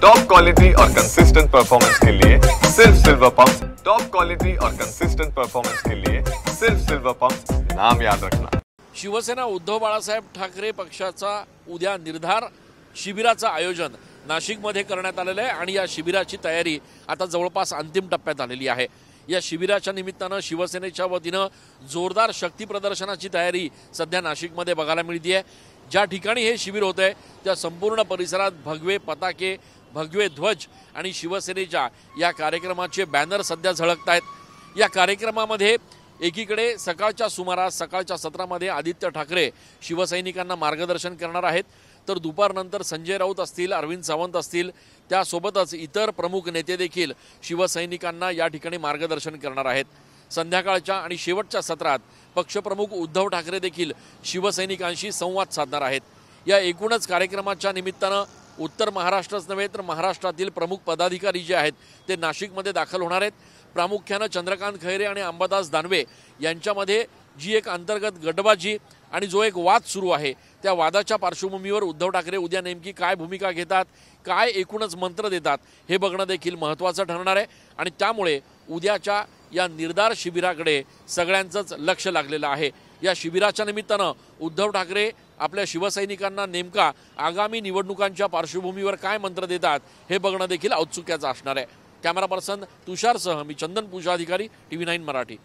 Top quality और consistent performance के लिए सिर्फ सिल्वर पंप। टॉप क्वालिटी और कंसिस्टेंट परफॉर्मेंस के लिए सिर्फ सिल्वर पंप, नाम याद रखना। शिवसेना उद्धव बाळासाहेब ठाकरे पक्षाचा उद्या निर्धार शिबिराचं आयोजन नाशिकमध्ये करण्यात आलेलं आहे आणि या शिबिराची तयारी आता जवळपास अंतिम टप्प्यात आलेली आहे। या शिबिराच्या निमित्तानं शिवसेनेच्या वतीनं जोरदार शक्ती प्रदर्शनाची तयारी सध्या नाशिकमध्ये बघायला मिळते आहे। ज्या ठिकाणी हे शिबिर होतंय त्या संपूर्ण परिसरात भगवे पताके, भगवे ध्वज आणि शिवसेनेच्या या कार्यक्रमाचे बॅनर सध्या झळकतायत। या कार्यक्रमामध्ये एकीकडे सकाळच्या सुमारास सकाळच्या सत्रामध्ये आदित्य ठाकरे शिवसैनिकांना मार्गदर्शन करणार आहेत, तर दुपारनंतर संजय राऊत असतील, अरविंद सावंत असतील, त्यासोबतच इतर प्रमुख नेते देखील शिवसैनिकांना या ठिकाणी मार्गदर्शन करणार आहेत। संध्याकाळच्या आणि शेवटच्या सत्रात पक्षप्रमुख उद्धव ठाकरे देखील शिवसैनिकांशी संवाद साधणार आहेत। या एकूणच कार्यक्रमाच्या निमित्तानं उत्तर महाराष्ट्रच नव्हे तर महाराष्ट्रातील प्रमुख पदाधिकारी जे आहेत ते नाशिकमध्ये दाखल होणार आहेत। प्रामुख्याने चंद्रकांत खैरे आणि अंबादास दानवे यांच्यामध्ये जी एक अंतर्गत गटबाजी आणि जो एक वाद सुरू आहे त्या वादाच्या पार्श्वभूमीवर उद्धव ठाकरे उद्या नेमकी काय भूमिका घेतात, काय एकूणच मंत्र देतात हे बघणं देखील महत्त्वाचं ठरणार आहे। आणि त्यामुळे उद्याच्या या निर्धार शिबिराकडे सगळ्यांचंच लक्ष लागलेलं आहे। या शिबिराच्या निमित्तानं उद्धव ठाकरे आपल्या शिवसैनिकांना नेमका आगामी निवडणुकांच्या पार्श्वभूमीवर काय मंत्र देतात हे बघणं देखील औत्सुक्याचं असणार आहे। कॅमेरा पर्सन तुषारसह मी चंदन पूजा अधिकारी, TV9 मराठी।